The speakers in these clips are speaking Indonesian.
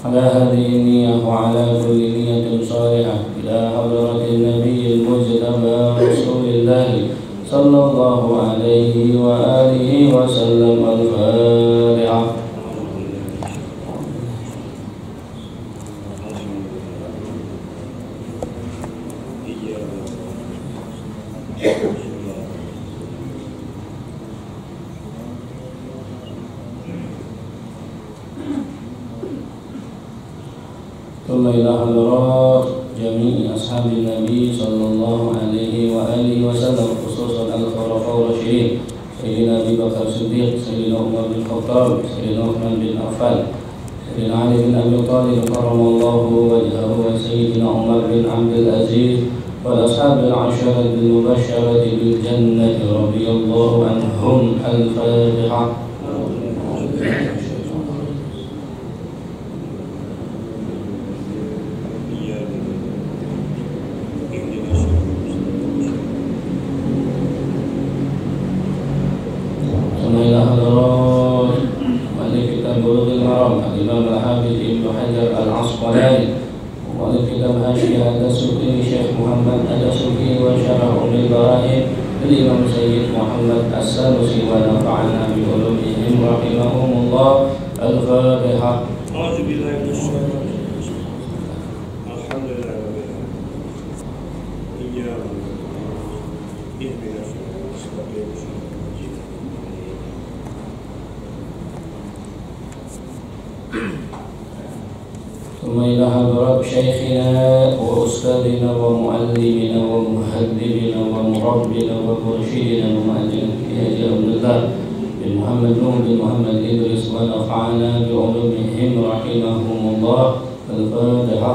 على هذه النية وعلى كل نية صالحة إلى حضرة النبي المجتبى رسول الله صلى الله عليه وآله وسلم. الفاتحة. ثم إلى حضرات جميع أصحاب النبي صلى الله عليه وآله وسلم، خصوصا الخلفاء الراشدين سيدنا أبي بكر الصديق، سيدنا عمر بن الخطاب، سيدنا عثمان بن عفان، سيدنا علي بن أبي طالب كرم الله وجهه، وسيدنا عمر بن عبد العزيز، والأصحاب العشرة المبشرة بالجنة رضي الله عنهم. الفاتحة. الإمام الحافظ ابن حجر العسقلاني، والكتاب هاشية الدسوقي الشيخ محمد الدسوقي، وشرح أم البراهين الإمام سيد محمد السنوسي، ونفعنا بعلومهم رحمهم الله. الفاتحة. أعوذ بالله من الشيطان الرجيم. الحمد لله رب العالمين. إياك نعبد اهدنا الصراط المستقيم. ثم إلى حضرات شيخنا وأستاذنا ومعلمنا ومهذبنا ومربنا ومرشدنا ومعلمنا حاجي عبد الله بن محمد نور بن محمد إدريس، ونفعنا بعلومهم رحمهم الله. الفاتحة.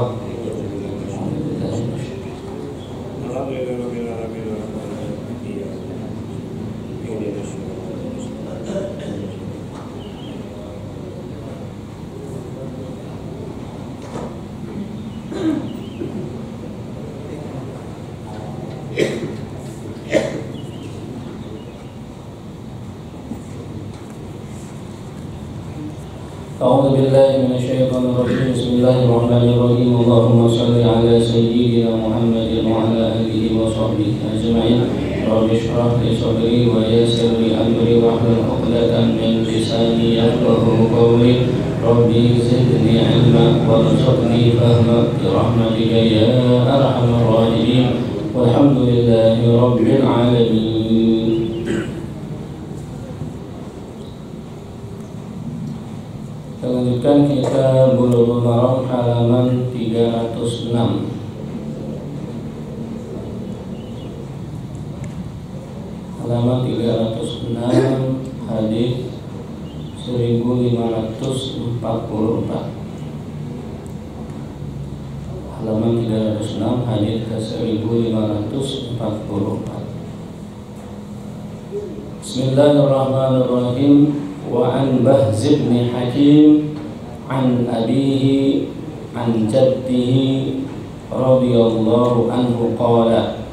أعوذ بالله من الشيطان الرجيم. بسم الله الرحمن الرحيم. اللهم صل على سيدنا محمد وعلى آله وصحبه أجمعين. رب اشرح لي صدري ويسر لي أمري واحلل عقدة من لساني يفقهوا قولي. ربي زدني علما وارزقني فهما برحمتك يا أرحم الراحمين. والحمد لله رب العالمين. Lanjutkan kita Bulughul Maram halaman 306. Halaman 306, hadis 1544. Halaman 306, hadis ke 1544. Bismillahirrahmanirrahim. Wa an Bahz bin Hakim an abihi an jaddihi radhiyallahu anhu qala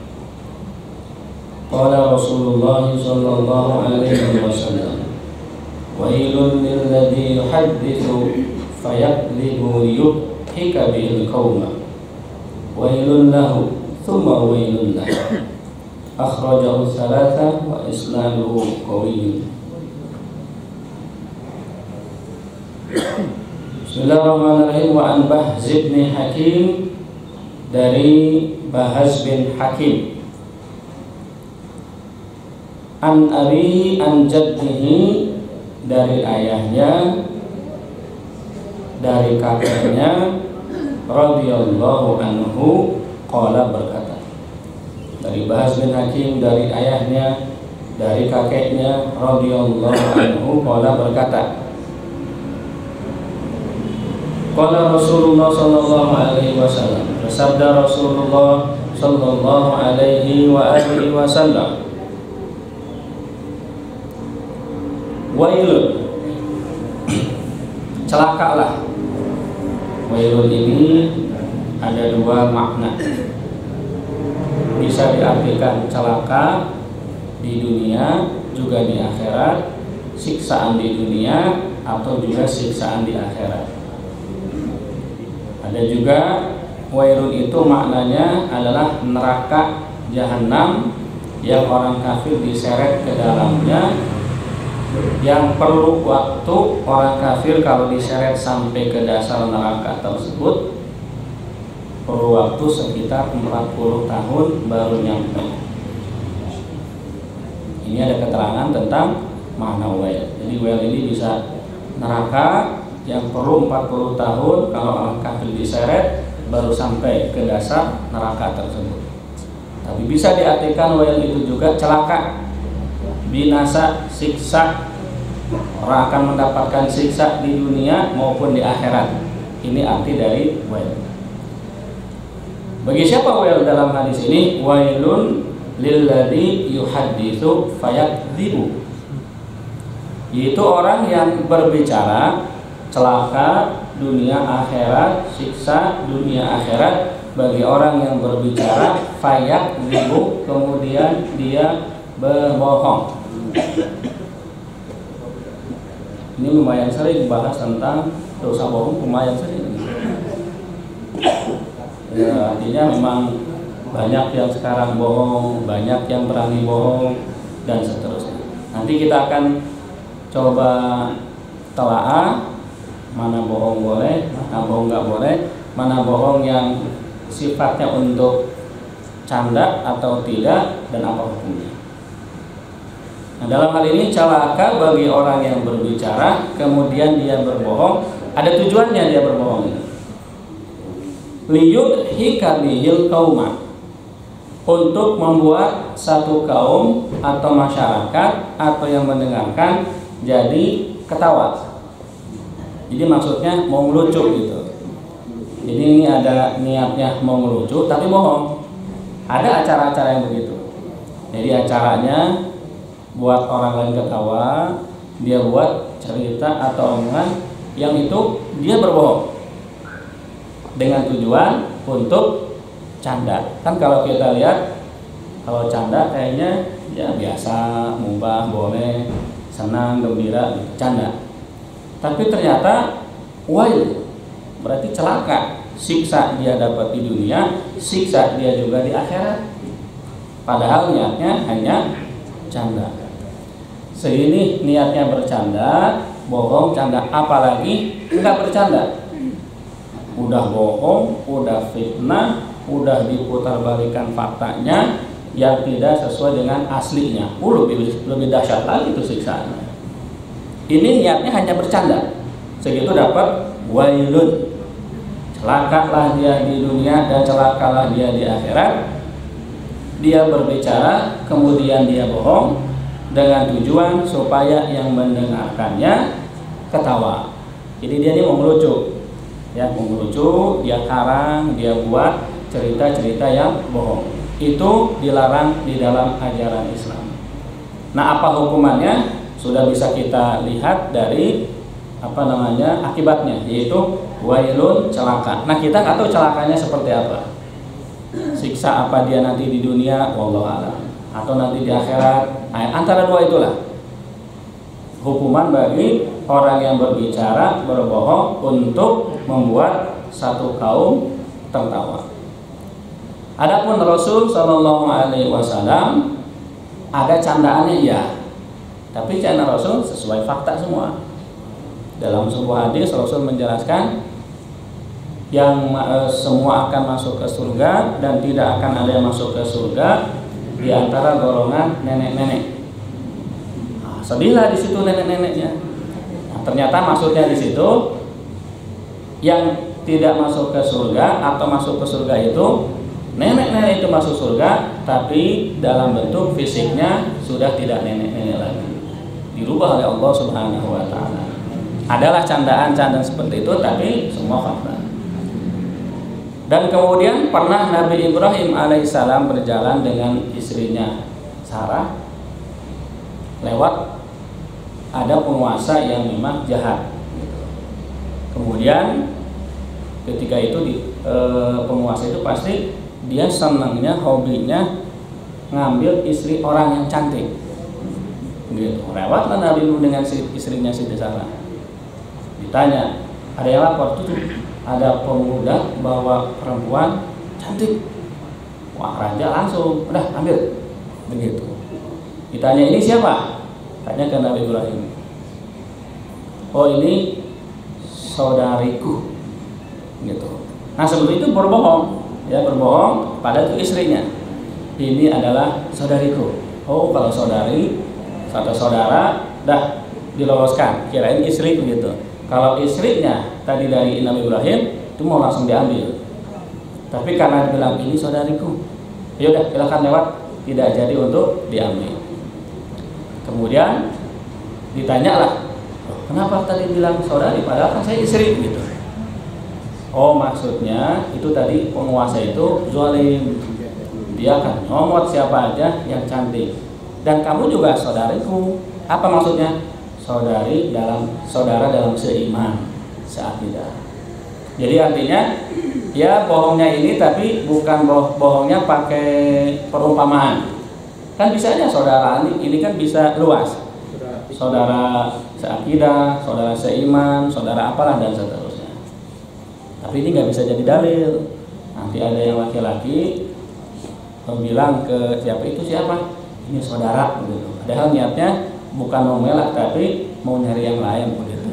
qala Rasulullah sallallahu alaihi wasallam wailun lilladzi yuhaddithu fayakdhibu liyudhika bil qauma wailun lahu thumma wailun lahu. Akhrajahu thalatha wa isnaduhu qawiyyun. Bismillahirrahmanirrahim. Wa an Bahz bin Hakim, dari Bahz bin Hakim, an abihi an jaddihi, dari ayahnya, dari kakeknya, radhiyallahu anhu, qala, berkata. Dari Bahz bin Hakim, dari ayahnya, dari kakeknya, radhiyallahu anhu, qala, berkata. Qala Rasulullah sallallahu alaihi wasallam, bersabda Rasulullah sallallahu alaihi wa alihi wasallam, wailun, celakalah. Wailun ini ada dua makna. Bisa diartikan celaka di dunia juga di akhirat, siksaan di dunia atau juga siksaan di akhirat. Ada juga wailun itu maknanya adalah neraka jahanam yang orang kafir diseret ke dalamnya, yang perlu waktu orang kafir kalau diseret sampai ke dasar neraka tersebut perlu waktu sekitar 40 tahun baru nyampe. Ini ada keterangan tentang makna wail. Jadi wail ini bisa neraka yang perlu 40 tahun kalau orang kafir diseret baru sampai ke dasar neraka tersebut. Tapi bisa diartikan wail itu juga celaka, binasa, siksa. Orang akan mendapatkan siksa di dunia maupun di akhirat. Ini arti dari wail. Bagi siapa wail dalam hadis ini? Wailun lilladzi yuhadditsu fayadzibu. Yaitu orang yang berbicara celaka dunia akhirat, siksa dunia akhirat bagi orang yang berbicara fayadzibu, kemudian dia berbohong. Ini lumayan sering bahas tentang dosa bohong, lumayan sering. Ya, artinya memang banyak yang sekarang bohong, banyak yang berani bohong, dan seterusnya. Nanti kita akan coba telaah mana bohong boleh, mana bohong nggak boleh, mana bohong yang sifatnya untuk canda atau tidak, dan apa hukumnya. Nah, dalam hal ini celaka bagi orang yang berbicara kemudian dia berbohong. Ada tujuannya dia berbohong ini. Liyudhika bihil qauma, untuk membuat satu kaum atau masyarakat atau yang mendengarkan jadi ketawa. Jadi maksudnya mau ngelucu gitu. Jadi ini ada niatnya mau ngelucu tapi bohong. Ada acara-acara yang begitu. Jadi acaranya buat orang lain ketawa, dia buat cerita atau omongan yang itu dia berbohong dengan tujuan untuk canda. Kan kalau kita lihat, kalau canda kayaknya ya biasa, mubah, boleh, senang, gembira, canda. Tapi ternyata wail berarti celaka, siksa dia dapat di dunia, siksa dia juga di akhirat. Padahal niatnya hanya canda. Seini niatnya bercanda, bohong, canda, apalagi enggak bercanda. Udah bohong, udah fitnah, udah diputarbalikan faktanya yang tidak sesuai dengan aslinya. Lebih dahsyat lagi itu siksaannya. Ini niatnya hanya bercanda. Segitu dapat wailun. Celakalah dia di dunia dan celakalah dia di akhirat. Dia berbicara, kemudian dia bohong dengan tujuan supaya yang mendengarkannya ketawa. Jadi dia ini mau melucu. Ya, mau melucu, dia karang, dia buat cerita-cerita yang bohong. Itu dilarang di dalam ajaran Islam. Nah, apa hukumannya? Sudah bisa kita lihat dari akibatnya, yaitu wailun, celaka. Nah, kita nggak tahu celakanya seperti apa. Siksa apa dia nanti di dunia, wallahu a'lam, atau nanti di akhirat. Nah, antara dua itulah hukuman bagi orang yang berbicara berbohong untuk membuat satu kaum tertawa. Adapun Rasul Shallallahu Alaihi Wasallam ada candaannya, ya, tapi canda Rasul sesuai fakta semua. Dalam sebuah hadis Rasul menjelaskan yang semua akan masuk ke surga dan tidak akan ada yang masuk ke surga di antara golongan nenek-nenek. Nah, sedihlah di situ nenek-neneknya. Nah, ternyata maksudnya di situ yang tidak masuk ke surga atau masuk ke surga itu nenek-nenek itu masuk surga, tapi dalam bentuk fisiknya sudah tidak nenek-nenek lagi, dirubah oleh Allah Subhanahu wa taala. Adalah candaan-candaan seperti itu, tapi semua fakta. Dan kemudian pernah Nabi Ibrahim alaihissalam berjalan dengan istrinya Sarah, lewat ada penguasa yang memang jahat. Kemudian ketika itu penguasa itu pasti dia senangnya, hobinya ngambil istri orang yang cantik. Gitu. Lewatlah Nabi Ibrahim dengan istrinya Siti Sarah. Ditanya, ada yang lapor tuh, ada pemuda bawa perempuan cantik. Wah, raja langsung udah ambil. Begitu. Ditanya, ini siapa? Tanya ke Nabi Ibrahim. Oh, ini saudariku. Gitu. Nah, sebelum itu berbohong, ya, berbohong pada itu istrinya. Ini adalah saudariku. Oh, kalau saudari atau saudara dah diloloskan, kirain istri begitu. Kalau istrinya tadi dari Nabi Ibrahim itu mau langsung diambil. Tapi karena bilang ini saudariku, ya udah silakan lewat, tidak jadi untuk diambil. Kemudian ditanyalah, kenapa tadi bilang saudari padahal kan saya istri gitu. Oh, maksudnya itu tadi penguasa itu zalim. Dia akan nyomot siapa aja yang cantik. Dan kamu juga saudariku. Apa maksudnya? Saudara dalam seiman, seakidah. Jadi artinya ya bohongnya ini tapi bukan bohongnya pakai perumpamaan. Kan bisa aja saudara ini kan bisa luas. Saudara seakidah, saudara seiman, saudara apalah dan seterusnya. Tapi ini nggak bisa jadi dalil. Nanti ada yang laki-laki bilang ke siapa? Ini saudara gitu. Padahal niatnya bukan mau melak tapi mau nyari yang lain begitu.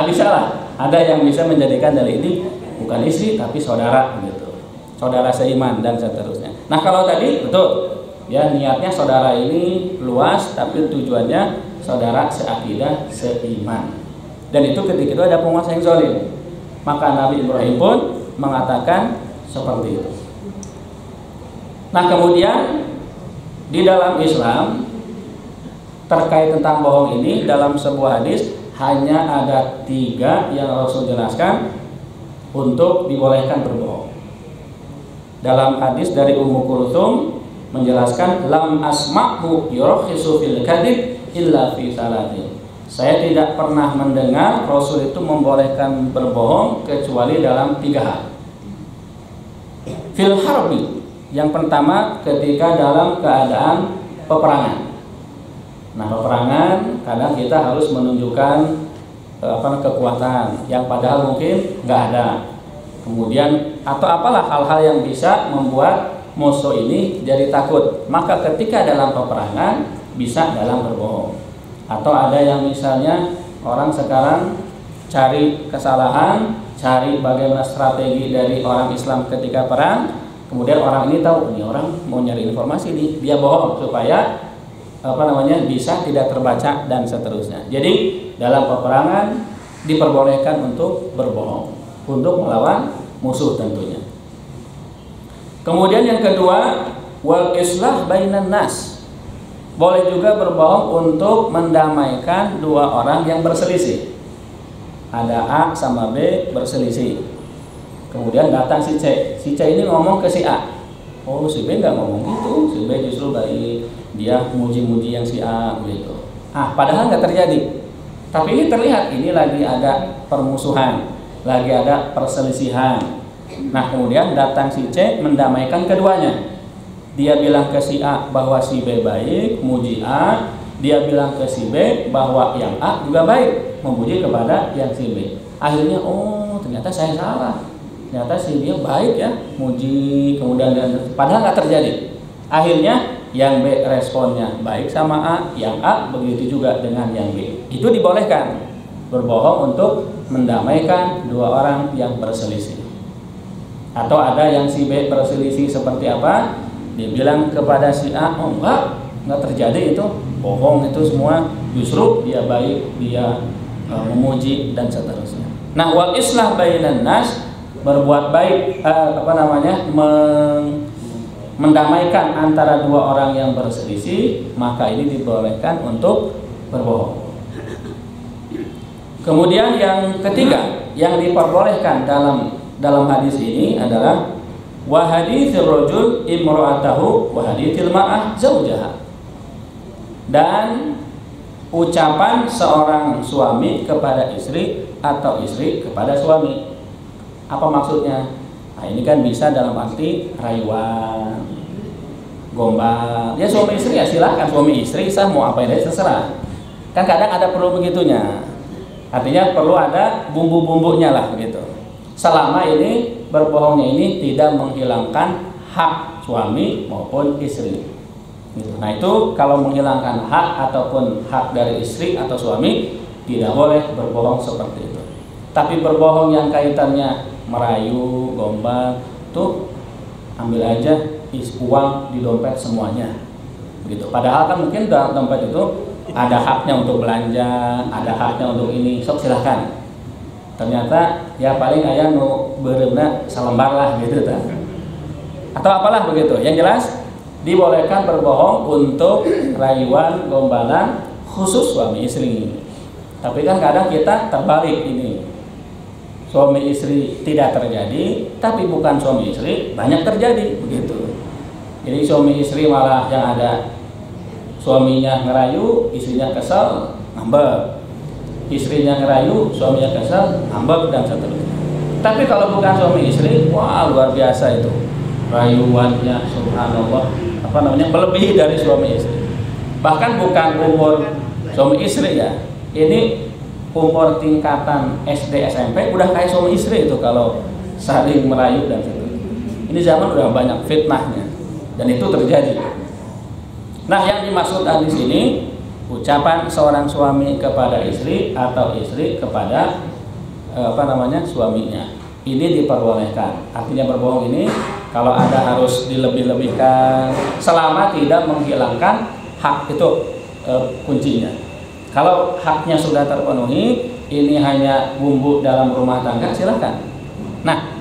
Bisa lah. Ada yang bisa menjadikan dalil ini bukan istri tapi saudara gitu. Saudara seiman dan seterusnya. Nah, kalau tadi betul ya niatnya saudara ini luas tapi tujuannya saudara seakidah, seiman. Dan itu ketika itu ada penguasa yang zalim. Maka Nabi Ibrahim pun mengatakan seperti itu. Nah, kemudian di dalam Islam terkait tentang bohong ini dalam sebuah hadis hanya ada 3 yang Rasul jelaskan untuk dibolehkan berbohong. Dalam hadis dari Ummu Kulthum menjelaskan lam asma'hu yurakhisu fil kadhib illa fi salatin. Saya tidak pernah mendengar Rasul itu membolehkan berbohong kecuali dalam 3 hal. Fil harbi, yang pertama ketika dalam keadaan peperangan. Nah, peperangan kadang kita harus menunjukkan kekuatan yang padahal mungkin nggak ada. Kemudian atau apalah hal-hal yang bisa membuat musuh ini jadi takut. Maka ketika dalam peperangan bisa dalam berbohong. Atau ada yang misalnya orang sekarang cari kesalahan, cari bagaimana strategi dari orang Islam ketika perang. Kemudian orang ini tahu ini orang mau nyari informasi nih, dia bohong supaya bisa tidak terbaca dan seterusnya. Jadi dalam peperangan diperbolehkan untuk berbohong untuk melawan musuh tentunya. Kemudian yang kedua, wal islah bainan nas. Boleh juga berbohong untuk mendamaikan 2 orang yang berselisih. Ada A sama B berselisih. Kemudian datang si C. Si C ini ngomong ke si A. Oh, si B nggak ngomong gitu. Si B justru baik. Dia muji-muji yang si A gitu. Padahal nggak terjadi. Tapi ini terlihat ini lagi ada permusuhan, lagi ada perselisihan. Nah, kemudian datang si C mendamaikan keduanya. Dia bilang ke si A bahwa si B baik, muji A. Dia bilang ke si B bahwa yang A juga baik, memuji kepada yang si B. Akhirnya, oh ternyata saya salah. Ternyata si dia baik ya, muji, kemudian padahal nggak terjadi. Akhirnya yang B responnya baik sama A, yang A begitu juga dengan yang B. Itu dibolehkan berbohong untuk mendamaikan 2 orang yang berselisih. Atau ada yang si B berselisih seperti apa? Dia bilang kepada si A, oh enggak terjadi itu, bohong itu semua, justru dia baik, dia memuji dan seterusnya. Nah, wal islah bainan nas, berbuat baik mendamaikan antara 2 orang yang berselisih, maka ini dibolehkan untuk berbohong. Kemudian yang ketiga yang diperbolehkan dalam hadis ini adalah wa haditsir rajul imra'atahu wa haditsil mar'ah zaujaha. Dan ucapan seorang suami kepada istri atau istri kepada suami. Apa maksudnya? Nah, ini kan bisa dalam arti rayuan, gombal. Ya suami istri ya silakan, suami istri sah mau apa yang terserah. Kan kadang ada perlu begitunya. Artinya perlu ada bumbu-bumbunya lah begitu. Selama ini berbohongnya ini tidak menghilangkan hak suami maupun istri. Nah itu kalau menghilangkan hak ataupun hak dari istri atau suami tidak boleh berbohong seperti itu. Tapi berbohong yang kaitannya merayu, gombal, tuh ambil aja uang di dompet semuanya, begitu. Padahal kan mungkin dalam dompet itu ada haknya untuk belanja, ada haknya untuk ini, sok silahkan. Ternyata ya paling ayah mau berenang selembar lah gitu kan. Atau apalah begitu. Yang jelas dibolehkan berbohong untuk rayuan, gombalan khusus suami istri. Tapi kan kadang kita terbalik ini. Suami istri tidak terjadi, tapi bukan suami istri banyak terjadi begitu. Jadi suami istri malah yang ada suaminya ngerayu, istrinya kesal, ngambek. Istrinya ngerayu, suaminya kesal, ngambek dan seterusnya. Tapi kalau bukan suami istri, wah luar biasa itu. Rayuannya subhanallah, melebihi dari suami istri. Bahkan bukan umur suami istri ya. Ini umur tingkatan SD SMP udah kayak suami istri itu kalau saling merayu dan seterusnya. Ini zaman udah banyak fitnahnya dan itu terjadi. Nah, yang dimaksud di sini ucapan seorang suami kepada istri atau istri kepada suaminya. Ini diperbolehkan. Artinya berbohong ini kalau ada harus dilebih-lebihkan selama tidak menghilangkan hak itu kuncinya. Kalau haknya sudah terpenuhi, ini hanya bumbu dalam rumah tangga, silakan. Nah,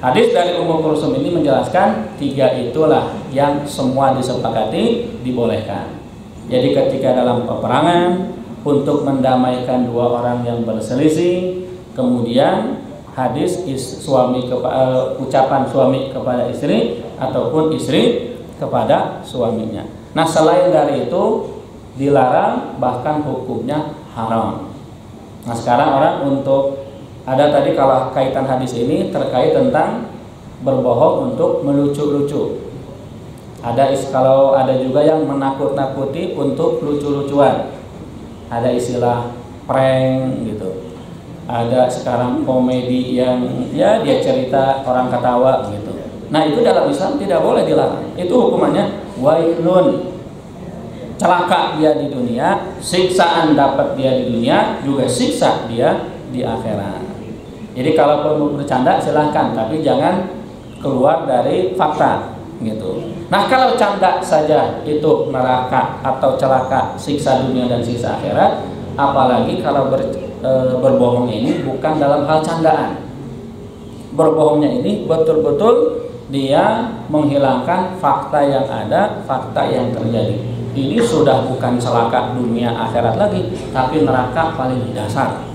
hadis dari Ummu Kulsum ini menjelaskan 3 itulah yang semua disepakati dibolehkan. Jadi ketika dalam peperangan untuk mendamaikan 2 orang yang berselisih, kemudian hadis ucapan suami kepada istri ataupun istri kepada suaminya. Nah, selain dari itu dilarang, bahkan hukumnya haram. Nah, sekarang orang untuk ada tadi kalau kaitan hadis ini terkait tentang berbohong untuk melucu-lucu. Kalau ada juga yang menakut-nakuti untuk lucu-lucuan. Ada istilah prank gitu. Ada sekarang komedi yang ya dia cerita orang ketawa gitu. Nah, itu dalam Islam tidak boleh dilarang. Itu hukumannya wailun. Celaka dia di dunia, siksaan dapat dia di dunia, juga siksa dia di akhirat. Jadi kalau mau bercanda silahkan, tapi jangan keluar dari fakta gitu. Nah, kalau canda saja itu neraka atau celaka, siksa dunia dan siksa akhirat, apalagi kalau berbohong ini bukan dalam hal candaan. Berbohongnya ini betul-betul dia menghilangkan fakta yang ada, fakta yang terjadi. Ini sudah bukan celaka dunia akhirat lagi, tapi neraka paling dasar.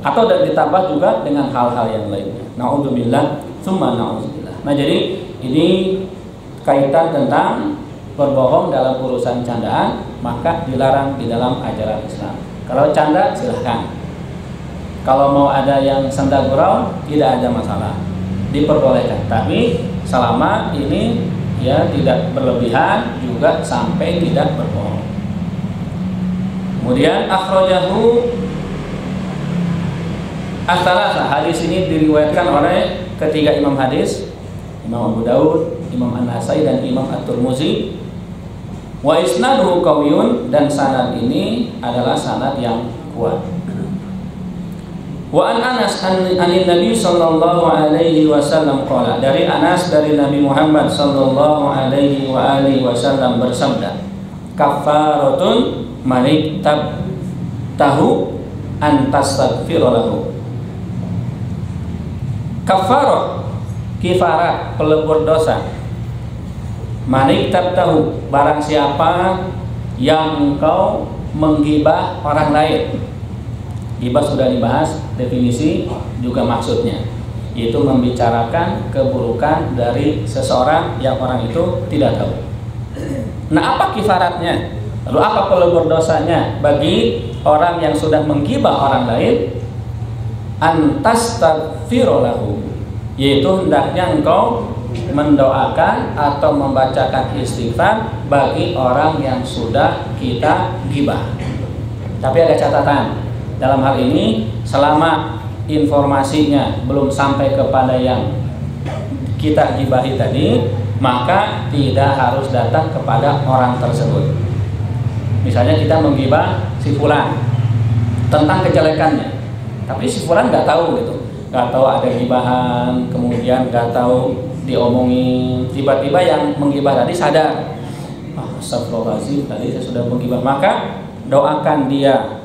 Atau ditambah juga dengan hal-hal yang lainnya. Na'udzubillah, tsumma na'udzubillah. Nah, jadi ini kaitan tentang berbohong dalam urusan candaan, maka dilarang di dalam ajaran Islam. Kalau canda silahkan. Kalau mau ada yang senda gurau tidak ada masalah, diperbolehkan. Tapi selama ini ya tidak berlebihan juga sampai tidak berbohong. Kemudian akhrajahu as-salasa. Hadis ini diriwayatkan oleh ketiga imam hadis, Imam Abu Daud, Imam An-Nasai dan Imam At-Tirmidzi. Wa isnaduhu qawiyun, dan sanad ini adalah sanad yang kuat. Wa an Anas anin Nabi sallallahu alaihi wasallam qala, dari Anas dari Nabi Muhammad sallallahu alaihi wa alihi wasallam bersabda, kafaratun maniktab tahu antastaghfira lahu. Kafarah, kifarat, pelebur dosa. Maniktab tahu, barang siapa yang engkau menggibah orang lain. Ghibah sudah dibahas, definisi juga maksudnya, yaitu membicarakan keburukan dari seseorang yang orang itu tidak tahu. Nah, apa kifaratnya? Lalu apa pelebur dosanya bagi orang yang sudah menggibah orang lain? Antastaghfiru lahu, yaitu hendaknya engkau mendoakan atau membacakan istighfar bagi orang yang sudah kita gibah. Tapi ada catatan, dalam hal ini selama informasinya belum sampai kepada yang kita gibahi tadi, maka tidak harus datang kepada orang tersebut. Misalnya kita menggibah si fulan tentang kejelekannya, tapi si fulan nggak tahu gitu, nggak tahu ada gibahan, kemudian nggak tahu diomongin, tiba-tiba yang menggibah tadi sadar, astagfirullahaladzim, tadi saya sudah menggibah, maka doakan dia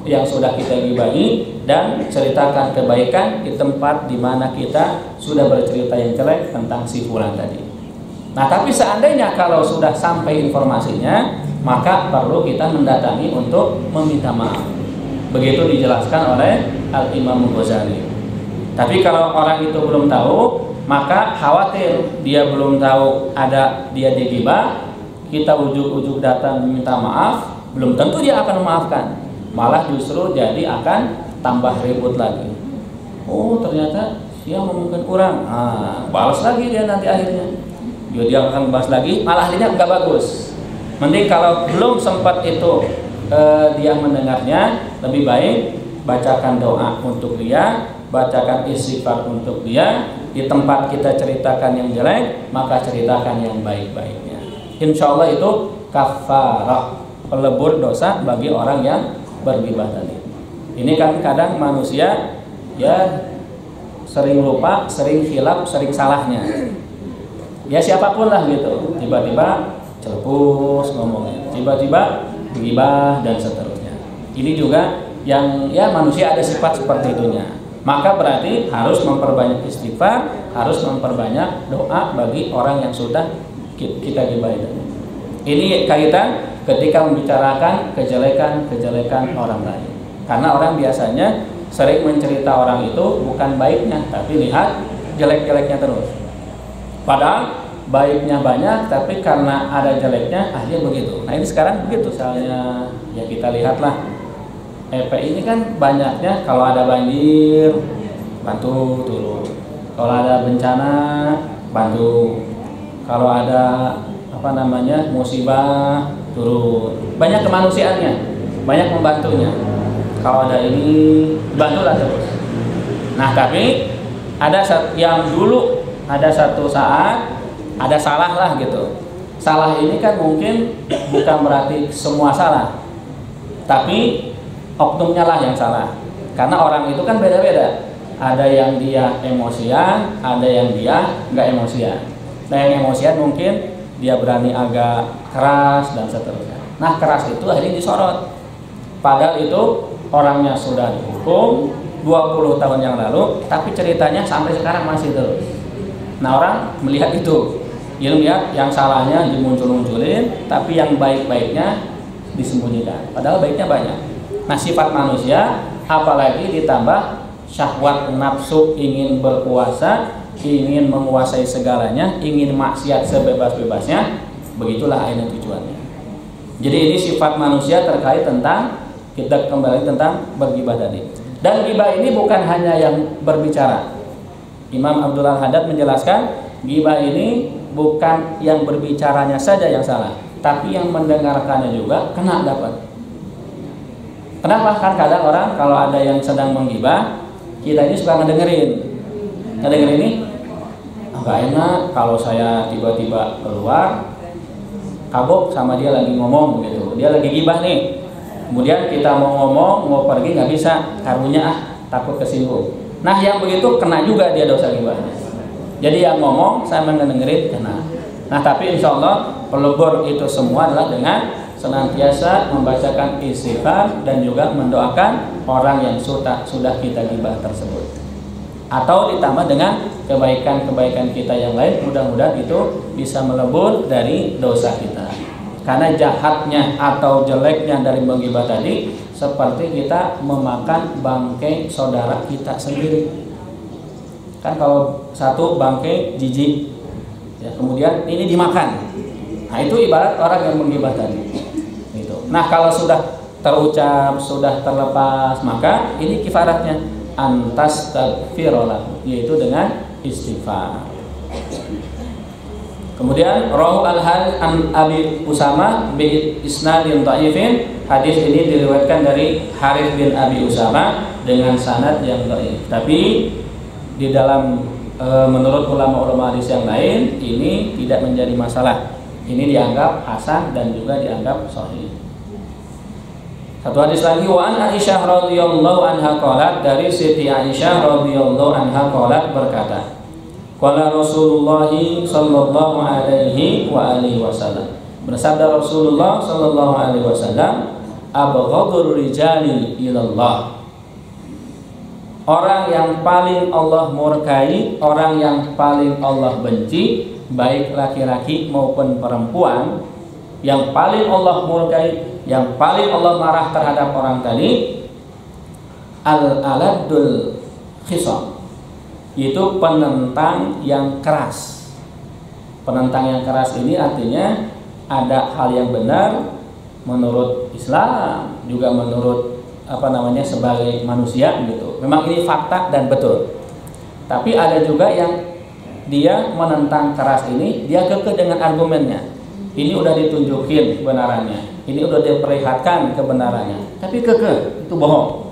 yang sudah kita gibahi dan ceritakan kebaikan di tempat di mana kita sudah bercerita yang jelek tentang si fulan tadi. Nah, tapi seandainya kalau sudah sampai informasinya, maka perlu kita mendatangi untuk meminta maaf. Begitu dijelaskan oleh Al-Imam Ghazali. Tapi kalau orang itu belum tahu, maka khawatir dia belum tahu ada dia digibah, kita ujuk-ujuk datang meminta maaf, belum tentu dia akan memaafkan. Malah justru jadi akan tambah ribut lagi. Oh, ternyata dia ngomongin kurang. Balas lagi dia nanti akhirnya. Dia akan bahas lagi, malah akhirnya nggak bagus. Mending kalau belum sempat itu dia mendengarnya, lebih baik bacakan doa untuk dia, bacakan istighfar untuk dia. Di tempat kita ceritakan yang jelek, maka ceritakan yang baik-baiknya. Insya Allah itu kafarah, pelebur dosa bagi orang yang bergibah tadi. Ini kan kadang manusia ya sering lupa, sering khilaf, sering salahnya. Ya siapapun lah gitu, tiba-tiba celepus ngomongnya, tiba-tiba gibah dan seterusnya. Ini juga yang ya manusia ada sifat seperti itunya. Maka berarti harus memperbanyak istighfar, harus memperbanyak doa bagi orang yang sudah kita gibahi. Ini kaitan ketika membicarakan kejelekan orang lain. Karena orang biasanya sering mencerita orang itu bukan baiknya, tapi lihat jelek-jeleknya terus. Padahal baiknya banyak, tapi karena ada jeleknya akhirnya begitu. Nah, ini sekarang begitu, misalnya ya kita lihatlah EP ini kan banyaknya, kalau ada banjir bantu turun, kalau ada bencana bantu, kalau ada musibah turun, banyak kemanusiaannya, banyak membantunya. Kalau ada ini bantulah terus. Nah, tapi ada yang dulu ada satu saat ada salah lah gitu. Salah ini kan mungkin bukan berarti semua salah, tapi oknumnya lah yang salah. Karena orang itu kan beda-beda. Ada yang dia emosian, ada yang dia nggak emosian. Nah, yang emosian mungkin dia berani agak keras dan seterusnya. Nah, keras itu akhirnya disorot. Padahal itu orangnya sudah dihukum 20 tahun yang lalu, tapi ceritanya sampai sekarang masih terus. Nah, orang melihat itu, dia melihat yang salahnya dimuncul-munculin, tapi yang baik-baiknya disembunyikan. Padahal baiknya banyak. Nah, sifat manusia apalagi ditambah syahwat nafsu ingin berkuasa, ingin menguasai segalanya, ingin maksiat sebebas-bebasnya, begitulah akhirnya tujuannya. Jadi ini sifat manusia terkait tentang, kita kembali tentang bergibah tadi. Dan gibah ini bukan hanya yang berbicara. Imam Abdul Al-Haddad menjelaskan, gibah ini bukan yang berbicaranya saja yang salah, tapi yang mendengarkannya juga kena dapat. Kenapa? Kan kadang orang kalau ada yang sedang menggibah, kita ini suka ngedengerin ini nggak enak kalau saya tiba-tiba keluar kabok sama dia lagi ngomong gitu, dia lagi gibah nih, kemudian kita mau ngomong mau pergi nggak bisa, karunya takut kesinggung. Nah, yang begitu kena juga dia dosa gibahnya. Jadi yang ngomong sama ngedengerin kena. Nah, tapi insya Allah pelebur itu semua adalah dengan senantiasa membacakan istighfar dan juga mendoakan orang yang sudah kita gibah tersebut. Atau ditambah dengan kebaikan-kebaikan kita yang lain, mudah-mudahan itu bisa melebur dari dosa kita. Karena jahatnya atau jeleknya dari menggibah tadi seperti kita memakan bangkai saudara kita sendiri. Kan kalau satu bangkai jijik, ya, kemudian ini dimakan. Nah itu ibarat orang yang menggibah tadi. Gitu. Nah kalau sudah terucap, sudah terlepas, maka ini kifaratnya antastaghfirullah, yaitu dengan istighfar. Kemudian rawu al-hal an Abi Usamah bi isnadin dhaifin. Hadis ini diriwayatkan dari Harits bin Abi Usamah dengan sanad yang dhaif. Tapi di dalam menurut ulama-ulama hadis yang lain ini tidak menjadi masalah. Ini dianggap hasan dan juga dianggap sahih. Satu hadis lagi, wa an Aisyah radhiyallahu anha qalat, dari Siti Aisyah radhiyallahu anha qalat berkata, qala Rasulullah sallallahu alaihi wa alihi wasallam, bersabda Rasulullah sallallahu alaihi wasallam, abghadur rijali ilallah, orang yang paling Allah murkai, orang yang paling Allah benci, baik laki-laki maupun perempuan, yang paling Allah murkai, yang paling Allah marah terhadap orang tadi, al-aladul khisam, yaitu penentang yang keras. Penentang yang keras ini artinya ada hal yang benar menurut Islam, juga menurut sebagai manusia gitu. Memang ini fakta dan betul. Tapi ada juga yang dia menentang keras ini, dia kekeh dengan argumennya. Ini udah ditunjukin kebenarannya, ini udah diperlihatkan kebenarannya, tapi kekeh itu bohong.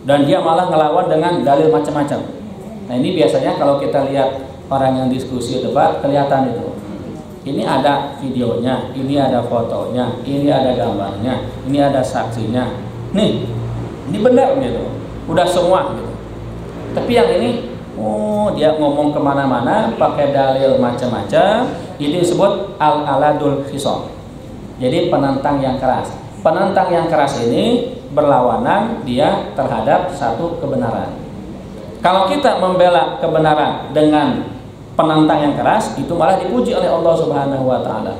Dan dia malah ngelawan dengan dalil macam-macam. Nah ini biasanya kalau kita lihat orang yang diskusi debat, kelihatan itu. Ini ada videonya, ini ada fotonya, ini ada gambarnya, ini ada saksinya. Nih, ini benar gitu, udah semua gitu. Tapi yang ini, dia ngomong kemana-mana, pakai dalil macam-macam. Ini disebut al-aladul khisam. Jadi penentang yang keras. Penentang yang keras ini berlawanan dia terhadap satu kebenaran. Kalau kita membela kebenaran dengan penantang yang keras, itu malah dipuji oleh Allah Subhanahu wa taala.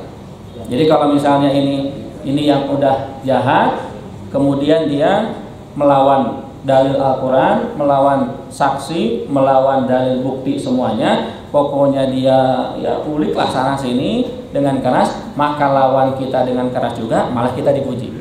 Jadi kalau misalnya ini yang udah jahat, kemudian dia melawan dalil Al-Qur'an, melawan saksi, melawan dalil bukti semuanya, pokoknya dia ya uliklah sana sini dengan keras, maka lawan kita dengan keras juga, malah kita dipuji.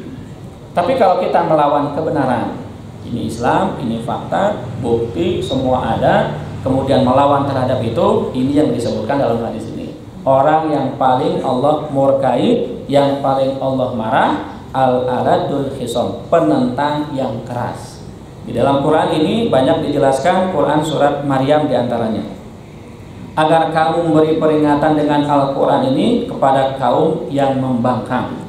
Tapi kalau kita melawan kebenaran, ini Islam, ini fakta, bukti semua ada, kemudian melawan terhadap itu, ini yang disebutkan dalam hadis ini. Orang yang paling Allah murkai, yang paling Allah marah, al-aladul khisam, penentang yang keras. Di dalam Quran ini banyak dijelaskan, Quran surat Maryam diantaranya, agar kamu memberi peringatan dengan Al-Quran ini kepada kaum yang membangkang.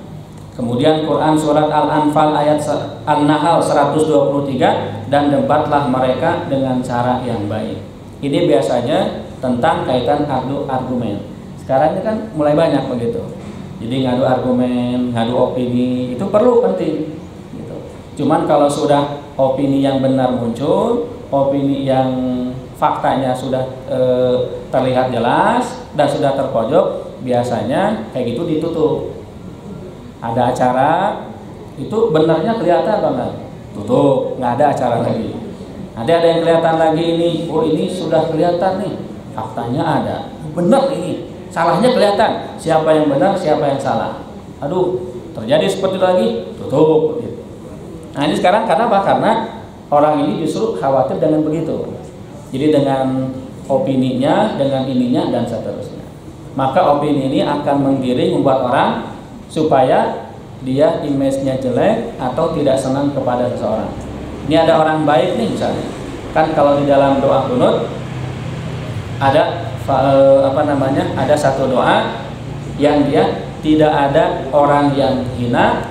Kemudian Quran surat Al-Anfal ayat An-Nahl 123, dan debatlah mereka dengan cara yang baik. Ini biasanya tentang kaitan adu argumen. Sekarang ini kan mulai banyak begitu. Jadi ngadu argumen, ngadu opini itu perlu, penting gitu. Cuman kalau sudah opini yang benar muncul, opini yang faktanya sudah terlihat jelas dan sudah terpojok, biasanya kayak gitu ditutup. Ada acara itu benarnya kelihatan banget, tutup, nggak ada acara lagi. Ada yang kelihatan lagi ini, oh ini sudah kelihatan nih, faktanya ada, benar ini, salahnya kelihatan, siapa yang benar, siapa yang salah. Aduh, terjadi seperti itu lagi, tutup. Nah ini sekarang karena apa? Karena orang ini justru khawatir dengan begitu. Jadi dengan opininya, dengan ininya dan seterusnya. Maka opini ini akan menggiring, membuat orang supaya dia image-nya jelek atau tidak senang kepada seseorang. Ini ada orang baik nih misalnya. Kan kalau di dalam doa qunut ada ada satu doa yang dia tidak ada orang yang hina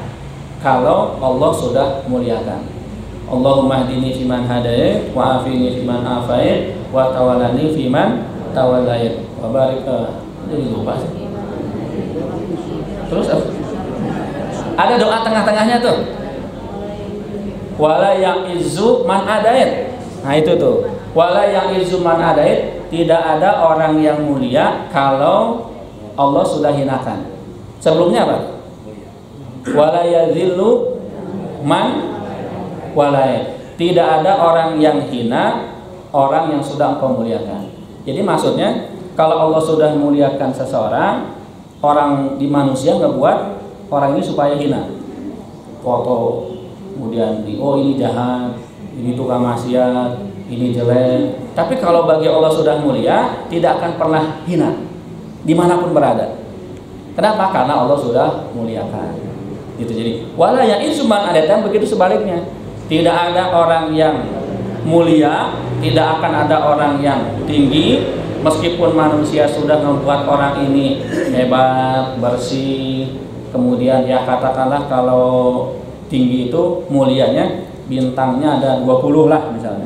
kalau Allah sudah muliakan. Allahumma hdini fiman hadait wa afini fiman afait wa tawallani fiman tawallait wa barik jadi lupa sih. Terus ada doa tengah-tengahnya tuh, wala ya'izzu man adait. Nah itu tuh, wala ya'izzu man adait, tidak ada orang yang mulia kalau Allah sudah hinakan. Sebelumnya apa? wala yadhillu man walai. Tidak ada orang yang hina orang yang sudah engkau muliakan. Jadi maksudnya kalau Allah sudah muliakan seseorang, orang di manusia ngebuat orang ini supaya hina, foto, kemudian ini jahat, ini tukang maksiat, ini jelek. Tapi kalau bagi Allah sudah mulia, tidak akan pernah hina dimanapun berada. Kenapa? Karena Allah sudah muliakan. Gitu. Jadi wala ya'izu man adatan, begitu sebaliknya. Tidak ada orang yang mulia, tidak akan ada orang yang tinggi, meskipun manusia sudah membuat orang ini hebat, bersih, kemudian ya katakanlah kalau tinggi itu mulianya bintangnya ada 20 lah misalnya.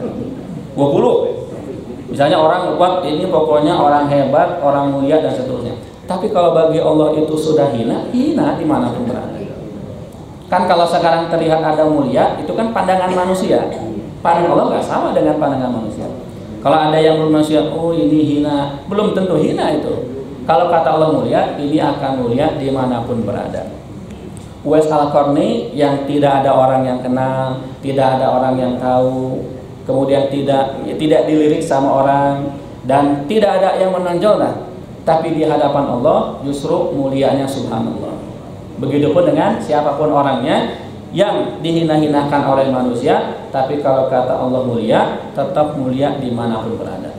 20. Misalnya orang buat ini pokoknya orang hebat, orang mulia dan seterusnya. Tapi kalau bagi Allah itu sudah hina dimanapun berada. Kan kalau sekarang terlihat ada mulia, itu kan pandangan manusia. Pandangan Allah nggak sama dengan pandangan manusia. Kalau ada yang bermanusia, ini hina, belum tentu hina itu. Kalau kata Allah mulia, ini akan mulia dimanapun berada. Uwais Al-Qarni yang tidak ada orang yang kenal, tidak ada orang yang tahu, kemudian tidak dilirik sama orang, dan tidak ada yang menonjol lah. Tapi di hadapan Allah justru mulianya subhanallah. Begitupun dengan siapapun orangnya yang dihina-hinakan oleh manusia, tapi kalau kata Allah mulia, tetap mulia dimanapun berada.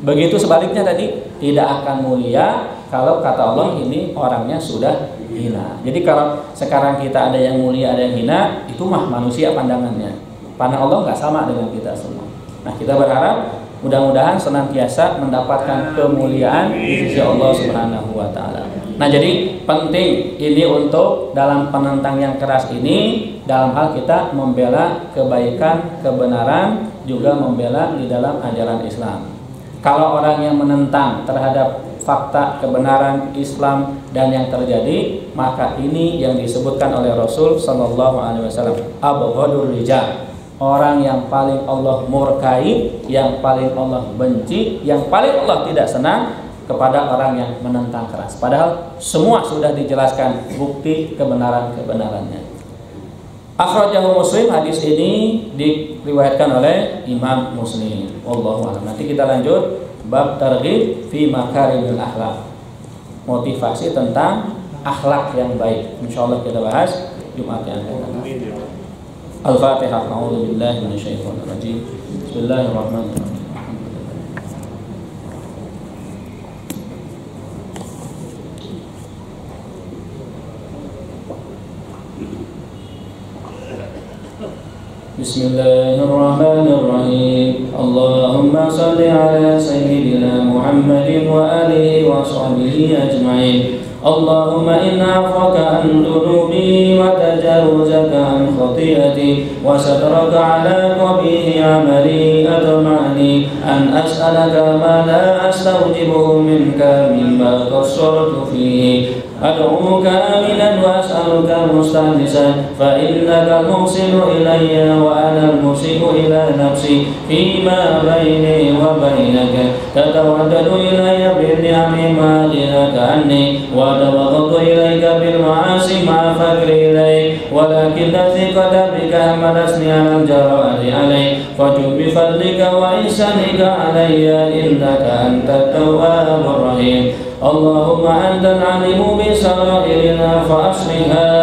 Begitu sebaliknya tadi, tidak akan mulia kalau kata Allah ini orangnya sudah hina. Jadi kalau sekarang kita ada yang mulia, ada yang hina, itu mah manusia pandangannya. Pandang Allah nggak sama dengan kita semua. Nah, kita berharap mudah-mudahan senantiasa mendapatkan kemuliaan di sisi Allah Subhanahu wa taala. Nah, jadi penting ini untuk dalam penentang yang keras ini, dalam hal kita membela kebaikan, kebenaran, juga membela di dalam ajaran Islam. Kalau orang yang menentang terhadap fakta kebenaran Islam dan yang terjadi, maka ini yang disebutkan oleh Rasul sallallahu alaihi wasallam, abghadur rijal. Orang yang paling Allah murkai, yang paling Allah benci, yang paling Allah tidak senang kepada orang yang menentang keras. Padahal semua sudah dijelaskan bukti kebenarannya. Akhrajahu Muslim, hadis ini diriwayatkan oleh Imam Muslim. Wallahu a'lam. Nanti kita lanjut bab targhib fi makarimil akhlak. Motivasi tentang akhlak yang baik. Insyaallah kita bahas Jumat yang akan datang. Al-Fatihah. A'udzu billahi minasyaitonir rajim. Bismillahirrahmanirrahim. Bismillahirrahmanirrahim. Allahumma salli ala sayyidina Muhammadin wa alihi wa sahbihi ajma'in. Allahumma inna afwaka an dunubi wa tajawuzaka an khati'ati wa satraka ala qabihi amali adma'ni an as'alaka ma la astawjibuhu minka mimma qassartu fihi. أدعوك آمنا وأسألك مستأنسا فإنك المحسن إلي وأنا المسيء إلى نفسي فيما بيني وبينك تتودد إلي بالنعم ما غناك عني وتبغض إليك بالمعاصي مع فقري إليك ولكن ثقة بك حملتني على الجرأة عليك فجد بفضلك وإحسانك علي إنك أنت التواب الرحيم. اللهم أنت العليم بسرائرنا فأصلحها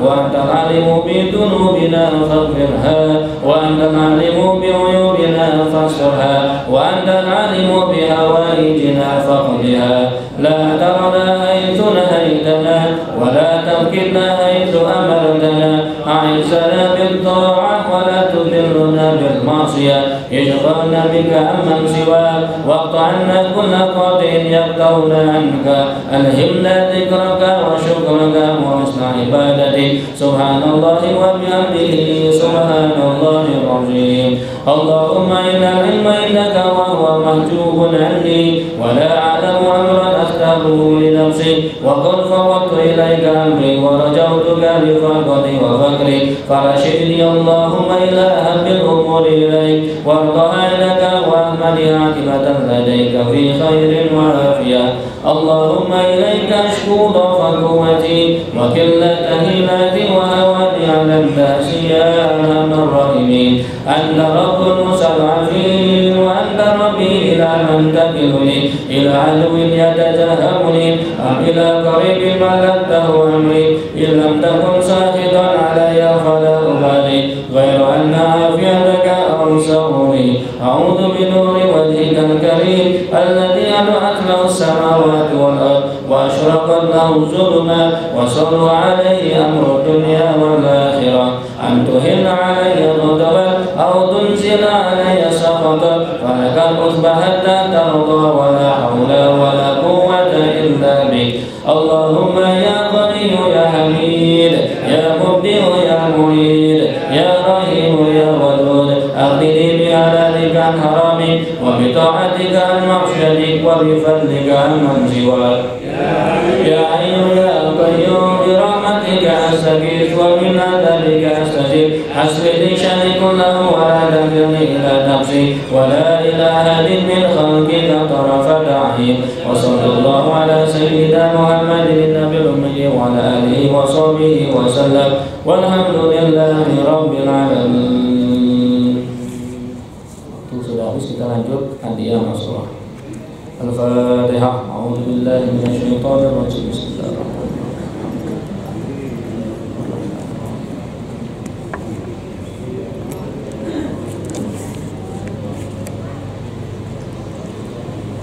وأنت العليم بذنوبنا فاغفرها وأنت العليم بعيوبنا فاسترها وأنت العليم بهوائجنا فاقضها. لا ترنا حيث نهيتنا ولا تمكننا حيث أمرتنا. أعزنا بالطاعة ولا تذلنا بالمعصية. اشغلنا بك عمن سواك واقطع عنا كل قاطع يقطعنا عنك. ألهمنا ذكرك وشكرك وحسن عبادتك. سبحان الله وبحمده سبحان الله العظيم. اللهم إن العلم إنك وهو محجوب عني ولا أعلم أمرا أختاره لنفسي وقد فوضت إليك أمري ورجوتك بفرقتي وفقري فرشدني اللهم إلى أهب الأمور إليك وارضها لك وأحمد عاقبة لديك في خير وعافية. اللهم إليك أشكو ضعف قوتي وقلة هيلتي وهواني على الناس يا أرحم الراحمين. أنت رب المستضعفين وأنت ربي إلى من تكلني؟ إلى عدو يتجهمني أم إلى قريب ملكته أمري؟ إن لم تكن ساخطا علي فلا أبالي غير أن عافيتك أنصرني. أعوذ بنور وجهك الكريم الذي أضاءت له السماوات والأرض وأشرقت له الظلمات وصلوا عليه أمر الدنيا والآخرة أن تهن علي غضبا أو تنزل علي سخطا فلك العتبى حتى ترضى ولا حول ولا قوة إلا بك. اللهم يا غني يا حميد يا مبدئ يا معيد يا رحيم يا ودود أغنني بحلالك عن حرامك وبطاعتك عن معصيتك وبفضلك عن من سواك. يا حي يا قيوم برحمتك أستغيث ومن عذابك أستجيب. حسبي لي شأني كله ولا تكلني إلى نفسي ولا إلى أحد من خلقك طرفة عين. وصلى الله على سيدنا محمد النبي الأمي وعلى آله وصحبه وسلم والحمد لله رب العالمين. Sudah habis, kita lanjut hadiah masalah. Al-Fatihah. A'udzubillahi minasyaitonir rajim. Bismillahirrahmanirrahim.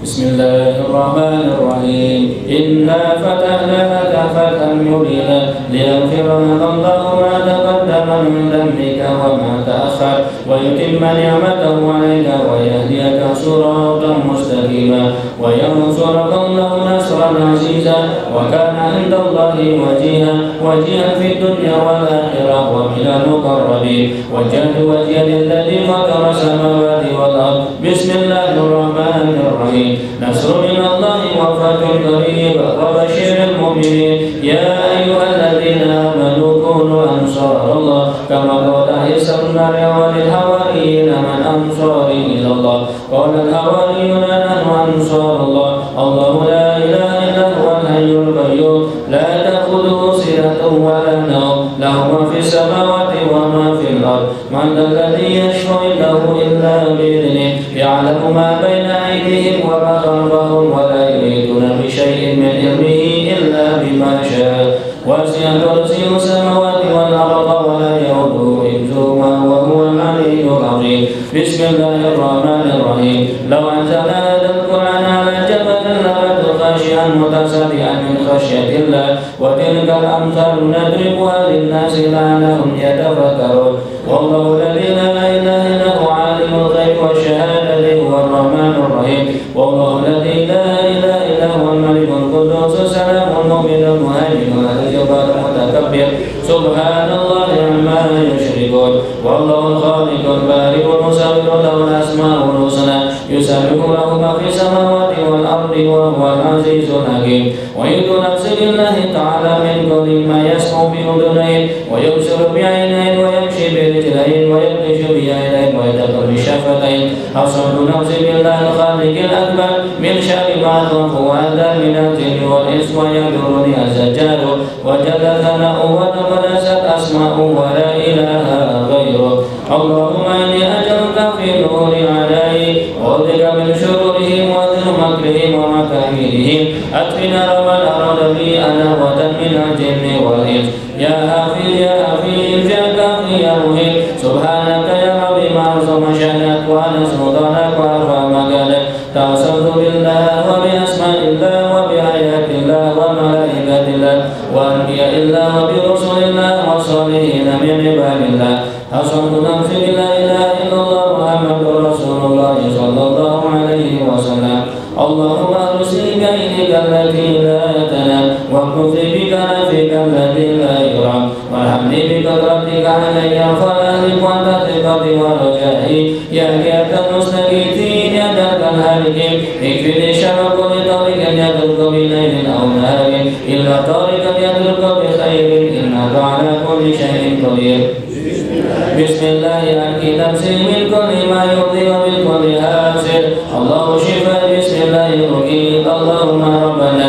Bismillahirrahmanirrahim. Inna fatahna laka fathan mubina liyaghfira laka Allahu ma taqaddama min dhanbika wa ma ta'akhkhar wa yutimma ni'matahu 'alayka wa yahdiyaka siratan mustaqima wa yansuraka Allahu nasran 'azizan wa kana 'inda Allahi wajihan fid dunya wal akhirah wa minal muqarrabin wajjahtu wajhiya lilladzi fatara samawati wal ardh. Bismillahirrahmanirrahim. نصر من الله وفتح قريب وبشر المؤمنين. يا أيها الذين آمنوا كونوا أنصار الله كما قال عيسى ابن مريم للحواريين من أنصاري إلى الله قال الحواريون نحن أنصار الله. الله لا إله إلا هو الحي القيوم لا تأخذه سنة ولا نوم له ما في السماوات وما في الأرض. من ذا الذي يشفع عنده إلا بإذنه يعلم ما بين أيديهم وما خلفهم ولا يحيطون بشيء من علمه إلا بما شاء. وسع كرسيه السماوات والأرض ولا يؤوده حفظهما وهو العلي العظيم. بسم الله الرحمن الرحيم. لو أنزلنا هذا القرآن على جبل لرأيته خاشعا متصدعا من خشية الله وتلك الأمثال نضربها للناس لعلهم يتفكرون. والله الذي لا إله إلا هو عالم الغيب والشهادة هو الرحمن الرحيم. والله الذي لا إله إلا هو الملك القدوس السلام المؤمن المهيمن الجبار المتكبر سبحان الله عما يشركون. والله الخالق البارئ المصور له الأسماء الحسنى يسبح له ما في السماوات والأرض وهو العزيز الحكيم. ويد نفس بالله تعالى من كل ما يسمع بأذنين ويبصر بعينين ويمشي برجلين ويبطش بيدين ويدخل بشفتين. أصبح نفس بالله الخالق الأكبر من شر ما خلق وأذى من الجن والإنس ويدرني الزجار وجل ثناؤه وتقدست أسماؤه ولا إله غيره. اللهم إني أجرك في نور علي وأعوذك من شرورهم وذل مكرهم ومكائدهم. أكفنا من أراد بي أنوة من الجن والإنس. يا حفيظ يا حفيظ يا كافي يا مهيب. سبحانك يا رب ما عظم شأنك وأنا سلطانك وأرفع مكانك. توسلت بالله وبأسماء الله وبآيات الله وملائكة الله وأنبياء الله وبرسل الله وصالحين من عباد الله. أصبت نفسي بلا إله إلا الله محمد رسول الله صلى الله عليه وسلم. اللهم أرسل بيدك التي لا تنام واكف بكنفك الذي لا يرام وارحمني بقدرتك علي فلا أهلك وأنت ثقتي ورجائي. يا جهة المستغيثين يا درك الهالكين اكفني شر كل طارق يدرك بليل أو نهار إلا طارقا يدرك بخير إنك على كل شيء قدير. بسم الله أنكي نفسي من كل ما يؤذي ومن كل حاسد. الله شفاء بسم الله رقيق. اللهم ربنا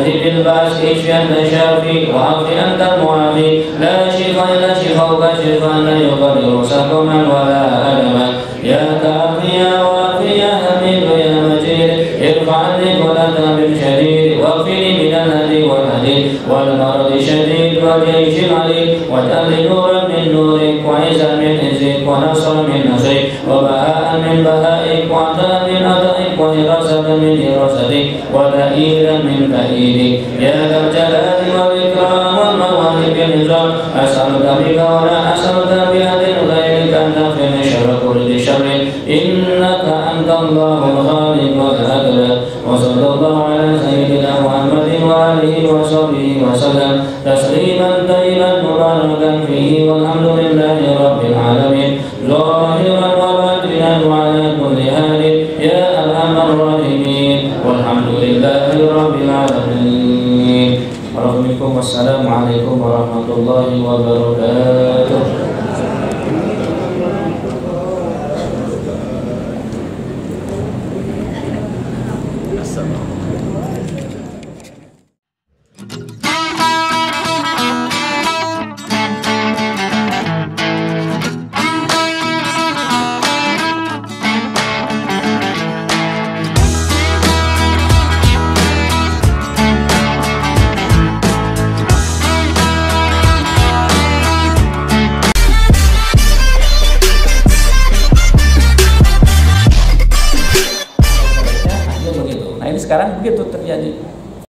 أذهب البأس اشف أنت شافي وعف أنت المعافي لا شفاء إلا شفاؤك شفاء لا يغادر سقما ولا ألما يا كافي يا وافي يا حميد يا مجيد ارفع عني كل ذنب شديد واغفرني من الهدي والهدي والمرض شديد والجيش العليم واجعل لي نورا من نورك وعزا من عزك ونصرا من نصرك وبهاء من بهائك وعطاء من عطائك وهراسة من هراستك وتأييدا من تأييدك يا ذا الجلال والإكرام والمواهب النظام أسألك بك ولا أسألك بأحد غيرك أن تغفر شر كل شر إنك أنت الله الخالق والأكبر وصلى الله على سيدنا محمد وآله وصحبه وسلم تسليما طيبا مباركا فيه والحمد لله رب العالمين ظاهرا وباطنا وعلى كل حال يا أرحم الراحمين والحمد لله رب العالمين. Wassalamu alaikum warahmatullahi wabarakatuh. Sekarang begitu terjadi.